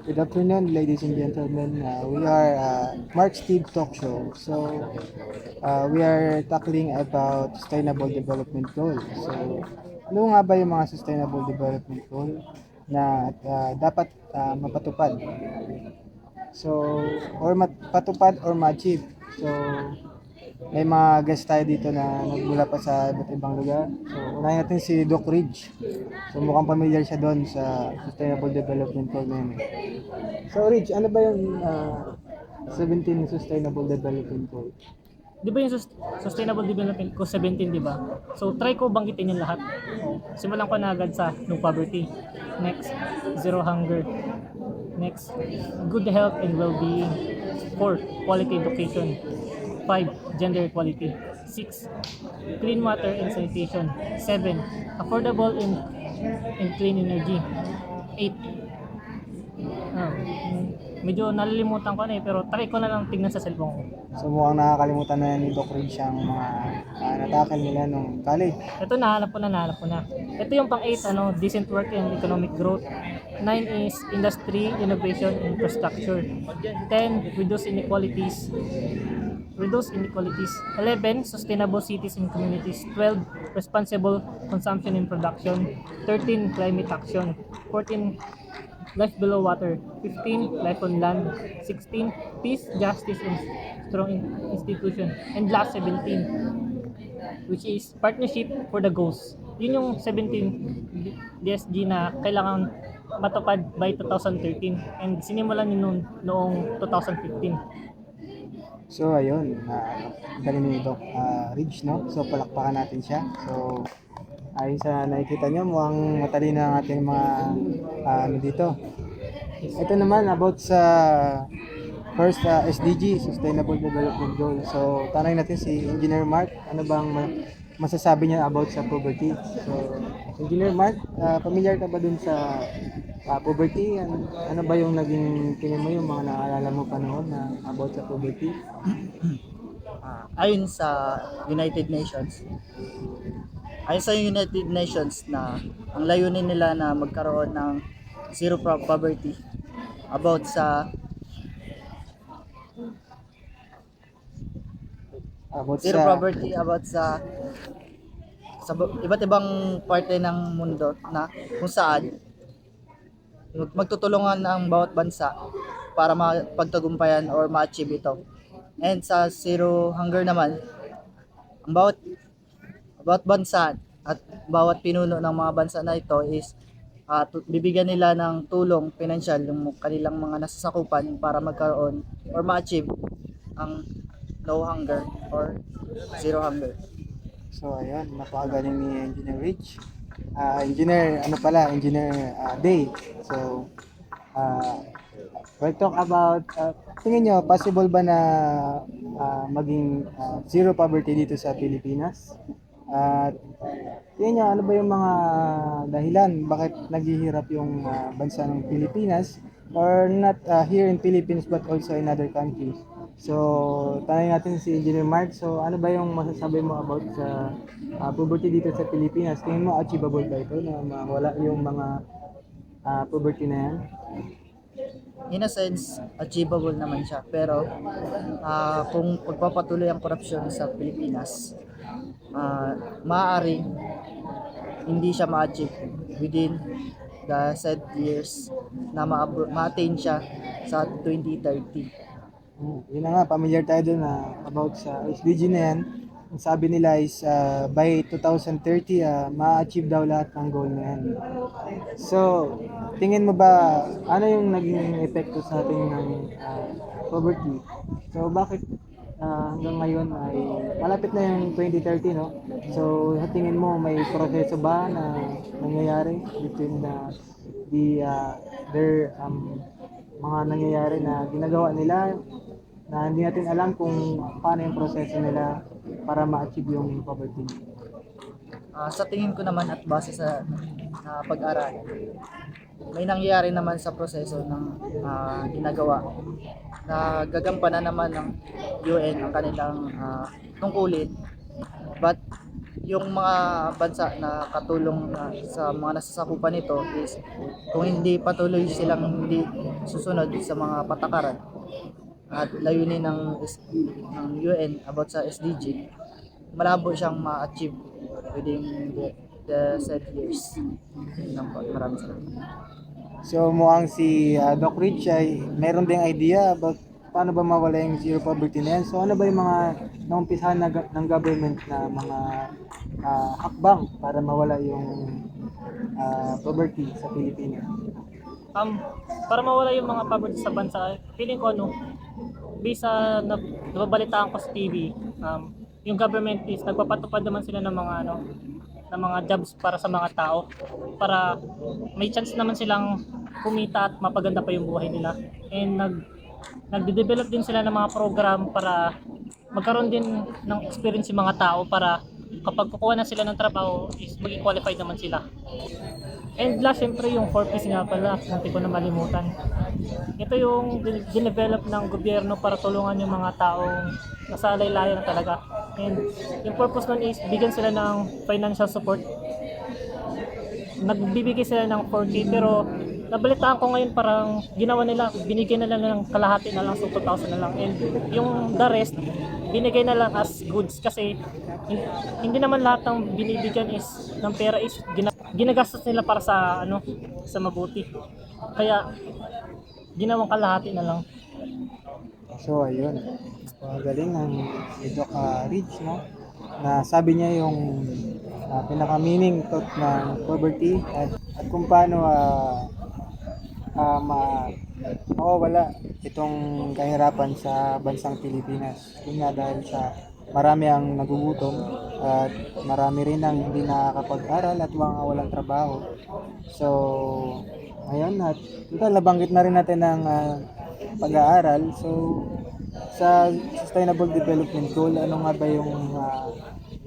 Good afternoon, ladies and gentlemen. We are Mark Steve Talk Show. So, we are tackling about sustainable development goal. So, ano nga ba yung mga sustainable development goal na dapat mapatupad? So, or mapatupad or ma-achieve. So, may mga guest tayo dito na nagmula pa sa iba't ibang lugar. So, unahin natin si Doc Ridge. So, mukhang familiar siya doon sa Sustainable Development Goal na yun. So, Ridge, ano ba yung 17 Sustainable Development Goal? Di ba yung Sustainable Development ko 17, di ba? So, try ko banggitin yung lahat. Simulan ko na agad sa no poverty. Next, zero hunger. Next, good health and well-being. 4, quality education. 5, gender equality. 6, clean water and sanitation. 7, affordable and clean energy. 8, medyo nalilimutan ko na pero try ko na lang tingnan sa cellphone ko. So, mukhang nakakalimutan na ni Doc Ridge ang mga natakal nila nung college. Ito nahanap ko na. Ito yung pang 8, decent work and economic growth. 9 is industry, innovation, and infrastructure. 10, reduce inequalities. 11, sustainable cities and communities. 12, responsible consumption and production. 13, climate action. 14, life below water. 15, life on land. 16, peace, justice, and strong institution. And last, 17, which is partnership for the goals. Yun yung 17 DSG na kailangan matupad by 2013 and sinimulan yun noong 2015. So, ayun. Galing ni Doc Ridge, no? So, palakpakan natin siya. So, ayon sa nakikita nyo, mukhang matalino ang ating mga dito. Ito naman about sa first SDG, Sustainable Development Goal. So, tanongin natin si Engineer Mark, ano bang masasabi niya about sa poverty? So, Engineer Mark, familiar ka ba dun sa poverty? Ano ba yung naging tingin mo yung mga naalala mo pa noon na about sa poverty? Ayon sa United Nations, ayon sa United Nations na ang layunin nila na magkaroon ng zero poverty about sa zero poverty about sa iba't ibang parte ng mundo na kung saan magtutulungan ang bawat bansa para mapagtagumpayan or ma-achieve ito. And sa zero hunger naman, ang bawat bansa at bawat pinuno ng mga bansa na ito is bibigyan nila ng tulong pinansyal yung kanilang mga nasasakupan para magkaroon or ma-achieve ang no hunger or zero hunger. So, ayun, napakagaling ni Engineer Rich. Engineer Day. So, we'll talk about, tingin nyo, possible ba na maging zero poverty dito sa Pilipinas? At tingin nyo, ano ba yung mga dahilan bakit naghihirap yung bansa ng Pilipinas or not here in Philippines but also in other countries? So, tanongin natin si Engineer Mark. So, ano ba yung masasabi mo about sa poverty dito sa Pilipinas? Tingin mo achievable ba ito na mawala yung mga poverty na yan? In a sense, achievable naman siya. Pero kung pagpapatuloy ang korupsyon sa Pilipinas, maaaring hindi siya ma-achieve within the said years na ma-attain siya sa 2030. Yun na nga, familiar tayo dun about sa SDG na yan. Ang sabi nila is by 2030, ma-achieve daw lahat ng goal na yan. So, tingin mo ba, ano yung naging epekto sa ating ng poverty? So, bakit hanggang ngayon ay malapit na yung 2030, no? So, sa tingin mo, may proseso ba na nangyayari between their mga nangyayari na ginagawa nila na hindi natin alam kung paano yung proseso nila para ma-achieve yung poverty? Sa tingin ko naman at base sa pag-aral, may nangyayari naman sa proseso ng ginagawa na gagampanan naman ng UN ang kanilang tungkulin, but yung mga bansa na katulong sa mga nasasakupan nito is kung hindi patuloy silang hindi susunod sa mga patakaran at layunin ng UN about sa SDG, malabo siyang ma-achieve within the said years. Yun lang po. Maraming salamat. So mukhang si Doc Rich ay meron ding idea about paano ba mawala yung zero poverty na yan. So ano ba yung mga naumpisahan ng government na mga hakbang para mawala yung poverty sa Pilipinas? Para mawala yung mga poverty sa bansa, feeling ko bisa na nababalitaan ko sa TV, yung government is nagpapatupad naman sila ng mga ng mga jobs para sa mga tao, para may chance naman silang kumita at mapaganda pa yung buhay nila. And nagde-develop din sila ng mga program para magkaroon din ng experience yung mga tao, para kapag kukuha na sila ng trabaho is maging qualified naman sila. And last, syempre yung 4Ps nga pala, hindi ko na malimutan. Ito yung dinevelop ng gobyerno para tulungan yung mga taong nasa laylayan na talaga. And yung purpose nun is bigyan sila ng financial support. Nagbibigay sila ng 4K, pero nabalitaan ko ngayon parang ginawa nila, binigay na lang ng kalahati na lang, so 2,000 na lang. And yung the rest, binigay na lang as goods, kasi hindi naman lahat ng binibigyan is ng pera is ginagastos nila para sa sa mabuti. Kaya ginawang kalahati na lang. So ayun, galing ng si Doc Rich, no? Na sabi niya yung pinaka-meaning ng poverty at kung paano mawawala itong kahirapan sa bansang Pilipinas. Yun nga, dahil sa marami ang nagugutom at marami rin ang hindi nakakapag-aral at mga walang trabaho. So, ayun, at nabanggit na rin natin ng pag-aaral. So, sa Sustainable Development Goal, ano nga ba yung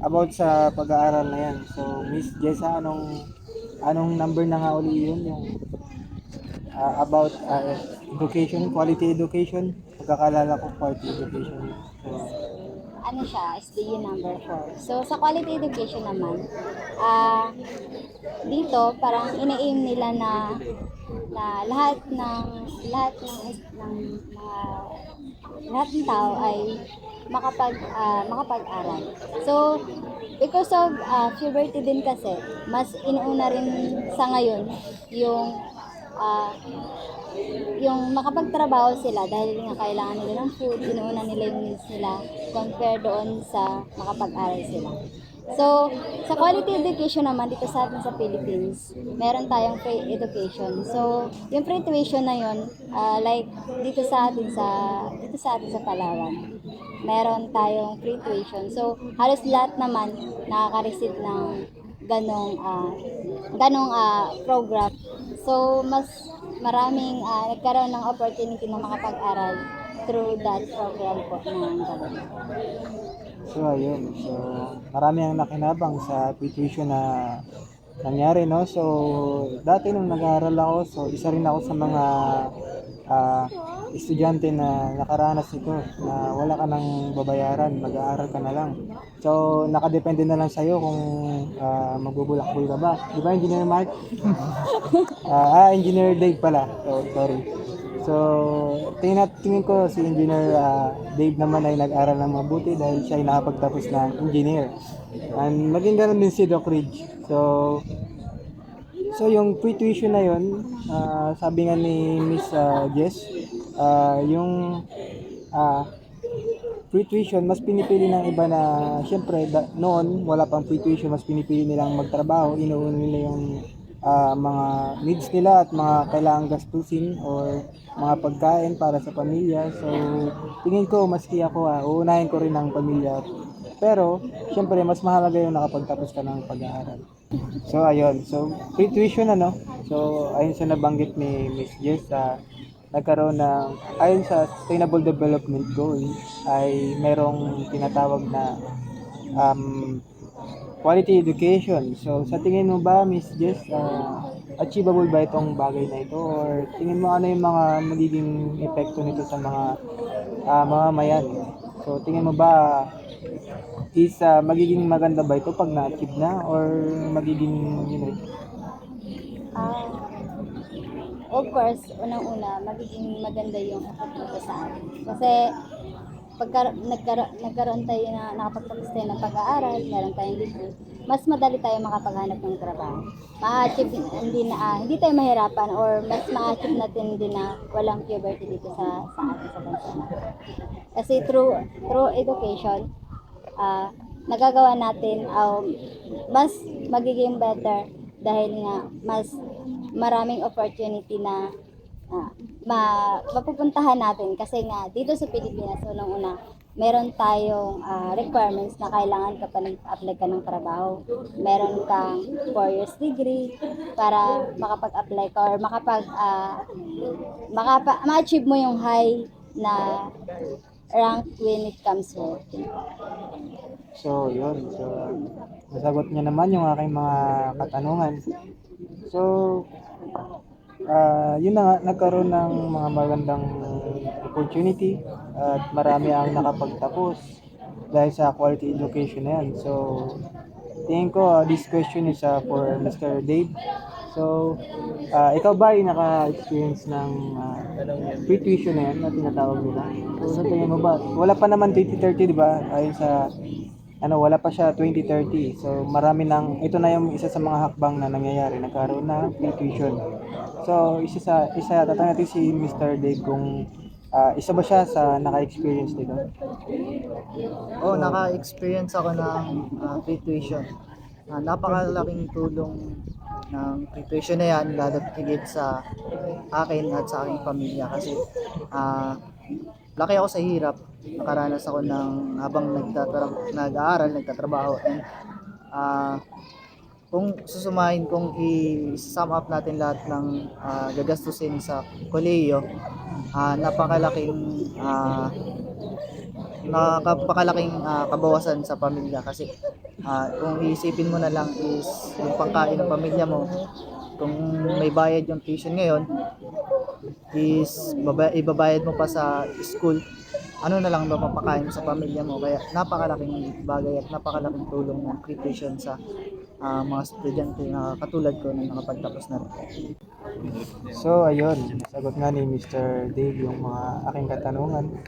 about sa pag-aaral na yan? So, Miss Jessa, anong number na nga uli yun? Yung about education, quality education? Pagkakalala ko, quality education. So, ano siya, SDU number 4. So, sa quality education naman, dito parang ina-aim nila na lahat ng tao ay makapag-aral. So, because of poverty din kasi, mas inuuna rin sa ngayon yung makapagtrabaho sila, dahil nga kailangan nila ng food, inuuna nila yung needs nila compare doon sa makapag-aral sila. So, sa quality education naman dito sa atin sa Philippines, meron tayong free education. So, yung free tuition na yun, like dito sa atin sa Palawan, meron tayong free tuition. So, halos lahat naman nakaka-receive ng ganong program. So, mas maraming nagkaroon ng opportunity na makapag-aral through that program po ng government. So ayun, so marami ang nakinabang sa tuition na nangyari, no? So dati nung nag-aaral ako, so isa rin ako sa mga estudyante na nakaranas nito, na wala ka nang babayaran, mag-aaral ka na lang. So nakadepende na lang sa'yo kung magbubulakbol ka ba. Di ba, Engineer Mark? Engineer Dave pala. So sorry. So, tingin ko si Engineer Dave naman ay nag-aral ng mabuti dahil siya ay nakapagtapos ng engineer. And maging ganun din si Doc Ridge. So yung free tuition na yun, sabi nga ni Miss Jess, yung free tuition, mas pinipili ng iba na, syempre, noon, wala pang free tuition, mas pinipili nilang magtrabaho, inuuna nila yung mga needs nila at mga kailangang gastusin or mga pagkain para sa pamilya. So, tingin ko, maski ako, uunahin ko rin ang pamilya. Pero, syempre, mas mahalaga yung nakapagtapos ka ng pag-aaral. So, ayun. So, free tuition, So, ayun sa nabanggit ni Miss Jess, nagkaroon ng, ayon sa Sustainable Development Goal, ay merong tinatawag na quality education. So, sa tingin mo ba, Miss Jess, achievable ba itong bagay na ito? Or tingin mo ano yung mga magiging epekto nito sa mga mamamayan? So, tingin mo ba is magiging maganda ba ito pag na-achieve na or magiging Ah, of course, unang-una, magiging maganda yung effort nito sa atin. Kasi nagkaroon tayo na nakapagtapos tayo ng pag-aaral, meron tayong degree, mas madali tayo makapaghanap ng trabaho. Ma-achieve hindi tayo mahirapan or mas ma-achieve natin din na walang poverty dito sa atin sa bansa natin. Kasi through education, nagagawa natin mas magiging better dahil nga mas maraming opportunity na mapupuntahan natin kasi nga dito sa Pilipinas unang-una meron tayong requirements na kailangan ka pa nag-apply ka ng trabaho. Meron kang 4 years degree para makapag-apply ka or ma-achieve mo yung high na rank when it comes working. So, yun. So, nasagot niya naman yung aking mga katanungan. So, yun na nga, nagkaroon ng mga magandang opportunity at marami ang nakapagtapos dahil sa quality education na yan. So, tingin ko this question is for Mr. Dave. So, ikaw ba ay naka-experience ng free tuition na yan na tinatawag nila? So, sa tingin mo ba? Wala pa naman 2030, di ba? Ayon sa wala pa siya 2030. So, ito na yung isa sa mga hakbang na nangyayari. Nagkaroon na free tuition. So, tatanungin natin si Mr. Dave kung isa ba siya sa naka-experience nito? Naka-experience ako ng free tuition. Napakalaking tulong ng free tuition na yan, lalo higit sa akin at sa aking pamilya kasi laki ako sa hirap. Nakaranas ako ng habang nag-aaral, nagtatrabaho, and kung i-sum up natin lahat ng gagastusin sa kolehiyo, napakalaking kabawasan sa pamilya kasi kung iisipin mo na lang is yung pangkain ng pamilya mo, kung may bayad yung tuition ngayon is ibabayad mo pa sa school, ano na lang ba mapakain mo sa pamilya mo. Kaya napakalaking bagay at napakalaking tulong ng free tuition sa mga estudyante na katulad ko na nakapagtapos na rin. So, ayun. Nasagot nga ni Mr. Dave yung mga aking katanungan.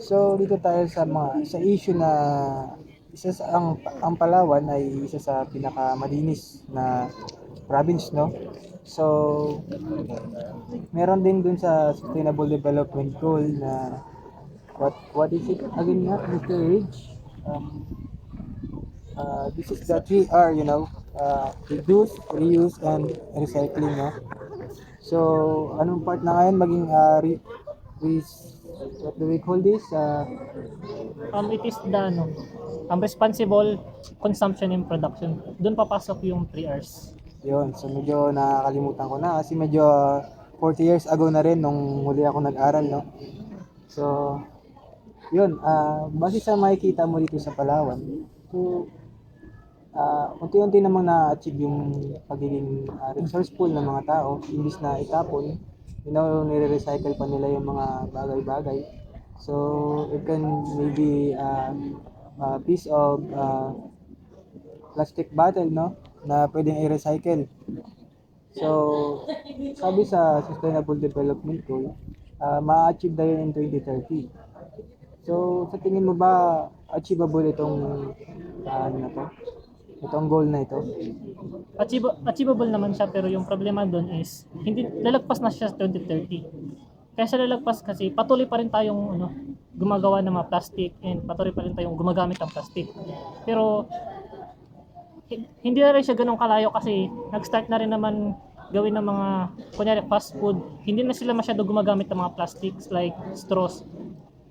So, dito tayo sa issue na ang Palawan ay isa sa pinakamalinis na province, no? So, meron din dun sa Sustainable Development Goal na what is it again nga, Mr. Ridge? This is the 3R, reduce, reuse, and recycling, no? So, anong part na ngayon maging what do we call this? It is the responsible consumption and production. Doon papasok yung 3 Rs. Yun, so medyo nakakalimutan ko na kasi medyo 40 years ago na rin nung huli ako nag-aral, no? So, yun, base sa makikita mo dito sa Palawan, so, unti-unti namang na-achieve yung pagiging resourceful ng mga tao, imbis na itapon, nire-recycle pa nila yung mga bagay-bagay. So, it can maybe a piece of plastic bottle, no, na pwedeng i-recycle. So, sabi sa Sustainable Development Goal, ma-achieve na yun in 2030. So, sa tingin mo ba achievable itong itong goal na ito? Achievable naman siya, pero yung problema doon is hindi lalagpas na siya sa 2030. Kaya siya lalagpas kasi patuloy pa rin tayong gumagawa ng mga plastic and patuloy pa rin tayong gumagamit ng plastic. Pero hindi na rin siya ganun kalayo kasi nag-start na rin naman gawin ng mga kunyari fast food. Hindi na sila masyado gumagamit ng mga plastics like straws.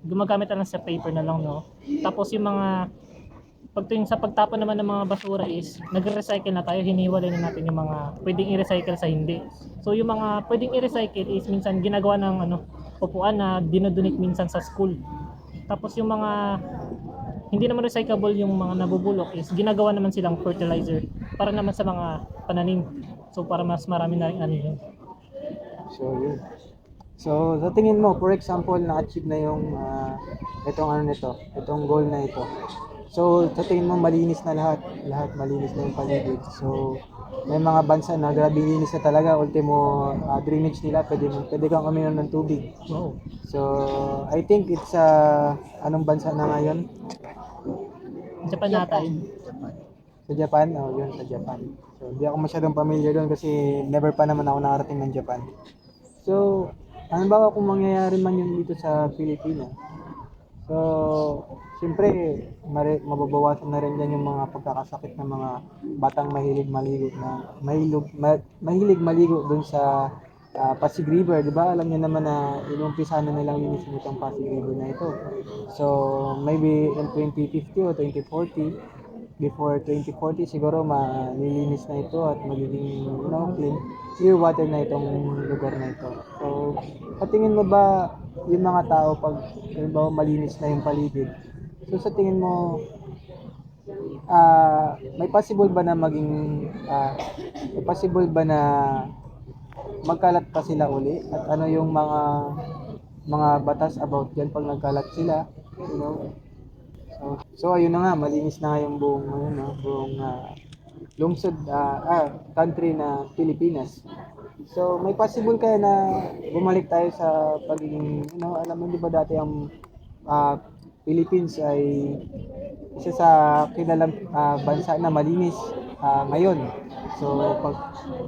Gumagamit na lang sa paper na lang, no? Tapos yung mga pagtingin sa pagtapon naman ng mga basura is nagre-recycle na tayo, hiniwalay na natin yung mga pwedeng i-recycle sa hindi. So yung mga pwedeng i-recycle is minsan ginagawa ng upuan na dinodonate minsan sa school. Tapos yung mga hindi naman recyclable yung mga nabubulok is ginagawa naman silang fertilizer para naman sa mga pananim. So para mas marami na rin yun. So, yun. So, sa tingin mo, for example, na-achieve na yung itong ano nito, itong goal na ito. So, sa tingin mo, malinis na lahat. Lahat malinis na yung paligid. So, may mga bansa na grabe linis na talaga. Ultimo, drainage nila, pwede kang uminom ng tubig. Wow. So, I think it's, anong bansa na ngayon? Japan nata yun. Sa Japan? Oh, yun, sa Japan. So, hindi ako masyadong familiar doon kasi never pa naman ako nakarating ng Japan. So, ano ba kung mangyayari man yun dito sa Pilipinas? So, siyempre, mababawasan na rin dyan yung mga pagkakasakit ng mga batang mahilig maligo mahilig maligo dun sa Pasig River, di ba? Alam niyo naman na inumpisa na nilang linisin itong Pasig River na ito. So, maybe in 2050 o 2040, before 2040 siguro malilinis na ito at magiging clear water na itong lugar na ito. So, patingin mo ba yung mga tao pag halimbawa malinis na yung paligid? So sa tingin mo may possible ba na may possible ba na magkalat pa sila uli at ano yung mga batas about yan pag nagkalat sila, you know? So ayun na nga, malinis na nga yung buong buong lungsod country na Pilipinas. So may possible kaya na bumalik tayo sa pagiging alam mo di ba dati ang Philippines ay isa sa kilalang bansa na malinis ngayon. So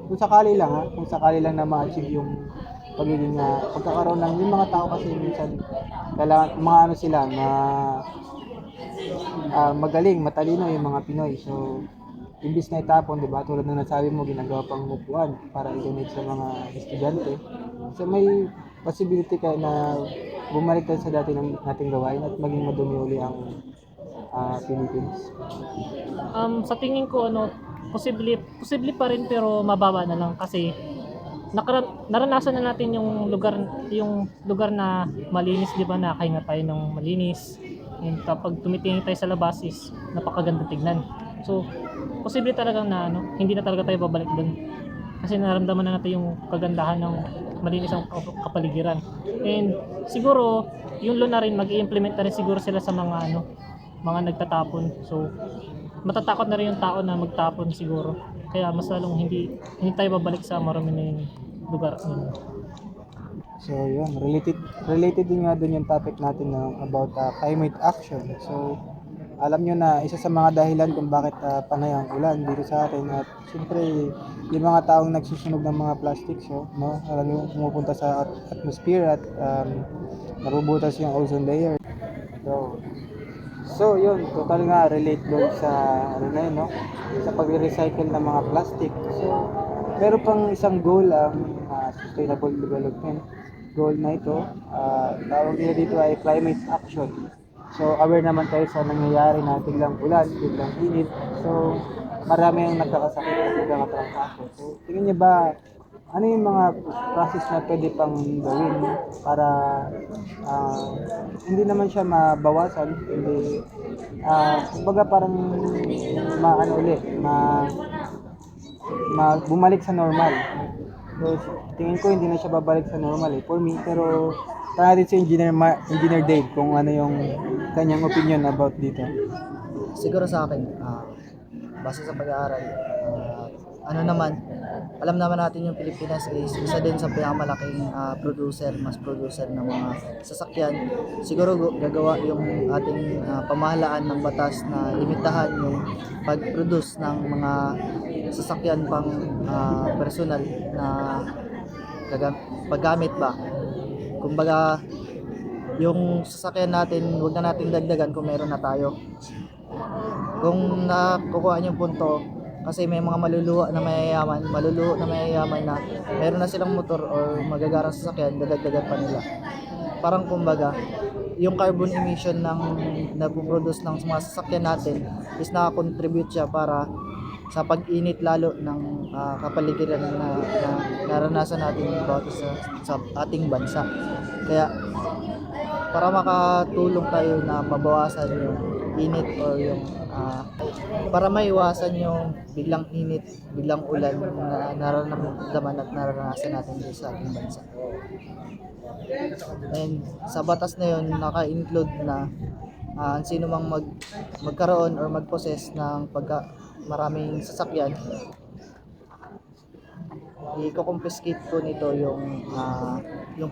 kung sakali lang na ma-achieve yung pagiging pagkakaroon ng yung mga tao kasi minsan kailangan mga sila na magaling, matalino yung mga Pinoy. So, imbis na itapon, di ba? Tulad ng nasabi mo, ginagawa pang upuan para i-donate sa mga estudyante. So, may possibility kaya na bumalik tayo sa dati nating gawain at maging madumi uli ang Philippines. Sa tingin ko posible pa rin pero mababa na lang kasi naranasan na natin yung lugar na malinis, di ba? Nakahinga tayo ng malinis. And kapag tumitingin tayo sa labas is napakaganda tignan. So, posible talaga na hindi na talaga tayo babalik doon. Kasi naramdaman na natin yung kagandahan ng malinis ang kapaligiran. And siguro, yung law na rin mag-i-implement na rin siguro sila sa mga mga nagtatapon. So, matatakot na rin yung tao na magtapon siguro. Kaya mas lalong hindi tayo babalik sa marami na yung lugar. So yun, related din nga dun yung topic natin about climate action. So alam nyo na isa sa mga dahilan kung bakit panay ang ulan dito sa atin at siyempre yung mga taong nagsusunog ng mga plastics, alam nyo, pumupunta sa atmosphere at nabubutas yung ozone layer. So yun, total nga relate doon sa sa pag-recycle ng mga plastic. So meron pang isang goal ang sustainable development goal na ito. Tawag nila dito ay climate action. So aware naman tayo sa nangyayari na biglang ulan, biglang init. So marami ang nagkakasakit at nagkakatrangkaso. So tingin niyo ba ano yung mga process na pwede pang gawin para hindi naman siya mabawasan, hindi kumbaga parang bumalik sa normal. So, tingin ko hindi na siya babalik sa normal for me, pero tara natin si Engineer Dave kung ano yung kanyang opinion about dito. Siguro sa akin, base sa pag-aaral, alam naman natin yung Pilipinas is isa din sa pinakamalaking mass producer ng mga sasakyan. Siguro gagawa yung ating pamahalaan ng batas na limitahan yung pag-produce ng mga sasakyan pang personal na paggamit ba. Kumbaga, yung sasakyan natin, huwag na natin dagdagan kung meron na tayo. Kung nakukuha niyo yung punto, kasi may mga maluluho na mayayaman na meron na silang motor or magagarang sasakyan, dadagdagan pa nila. Parang kumbaga, yung carbon emission ng napoproduce ng mga sasakyan natin is nakakontribute siya para sa pag-init lalo ng kapaligiran na naranasan natin about sa ating bansa. Kaya para makatulong tayo na mabawasan yung init or yung para maiwasan yung biglang init, biglang ulan na nararamdaman at nararanasan natin dito sa ating bansa. And sa batas na yun, naka-include na sino mang magkaroon or mag-possess ng maraming sasakyan, i-confiscate po nito yung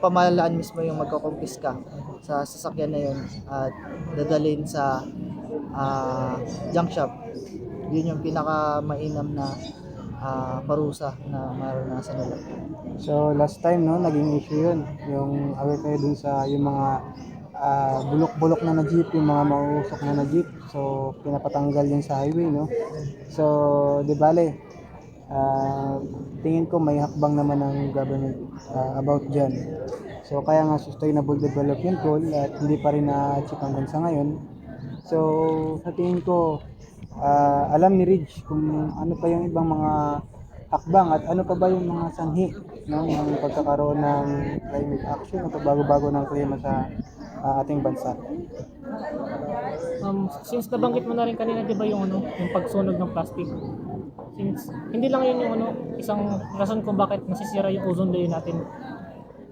pamahalaan mismo yung magko-confisca sa sasakyan na yun at dadalhin sa junk shop. Yun yung pinaka-mainam na parusa na maranasan nila. So last time no, naging issue yun. Yung aware kayo dun sa yung mga bulok-bulok na na jeep, yung mga mauusok na jeep. So pinapatanggal yun sa highway no. So di bale, tingin ko may hakbang naman ng government about dyan. So kaya nga Sustainable Development Goal at hindi pa rin na-achieve hanggang sa ngayon. So sa tingin ko, alam ni Ridge kung ano pa yung ibang mga hakbang at ano pa ba yung mga sanhi ng pagkakaroon ng climate action o pagbago-bago ng klima sa ating bansa. Since nabanggit mo na rin kanina, 'di ba, yung yung pagsunog ng plastic. Since hindi lang yun yung isang rason kung bakit nasisira yung ozone layer natin.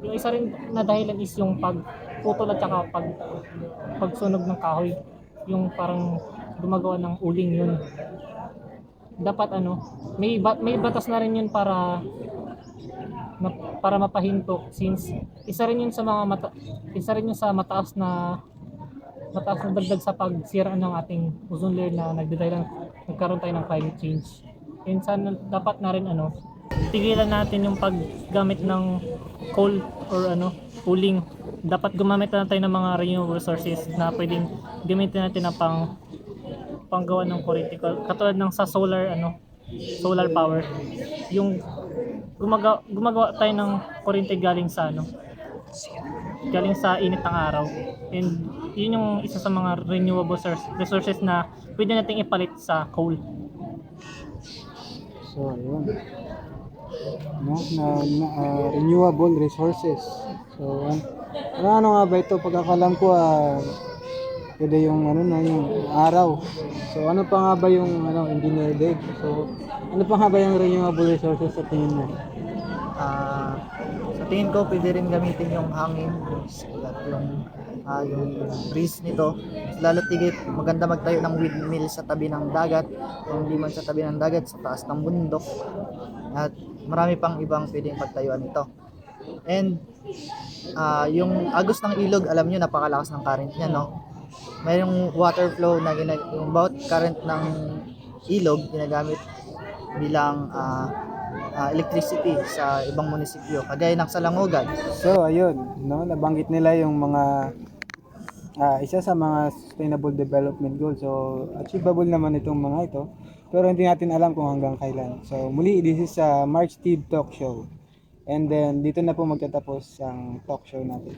Yung isa rin na dahilan is yung pagputol at saka pagsunog ng kahoy. Yung parang gumagawa ng uling yun. Dapat may batas na rin yun para mapahinto, since isa rin yun sa mataas na dagdag sa pagsira ng ating ozone layer na nagdadahilan nagkaroon tayo ng climate change. And sana dapat na rin tigilan natin yung paggamit ng coal or cooling. Dapat gumamit na tayo ng mga renewable resources na pwedeng gamitin natin na panggawa ng kuryente, katulad ng sa solar power. Yung gumagawa tayo ng kuryente galing sa init ng araw. And yun yung isa sa mga renewable resources na pwede nating ipalit sa coal. So ayun. No, renewable resources. So ano nga ba ito? Pagkakalam ko pwede yung yung araw. So ano pa nga ba yung engineer day? So ano pa nga ba yung renewable resources sa tingin mo? Sa tingin ko pwede rin gamitin yung hangin at yung breeze nito. Lalo tigit maganda magtayo ng windmill sa tabi ng dagat, kung hindi man sa tabi ng dagat, sa taas ng bundok, at marami pang ibang pwedeng pagtayuan nito. And yung agos ng ilog, alam nyo, napakalakas ng current niya, no? Mayroong water flow na yung bawat current ng ilog ginagamit bilang electricity sa ibang munisipyo, kagaya ng Salangogan. So ayun, no, nabanggit nila yung mga isa sa mga sustainable development goals. So achievable naman itong mga ito, pero hindi natin alam kung hanggang kailan. So muli, this is Mark Steve Talk Show. And then dito na po magtatapos ang talk show natin.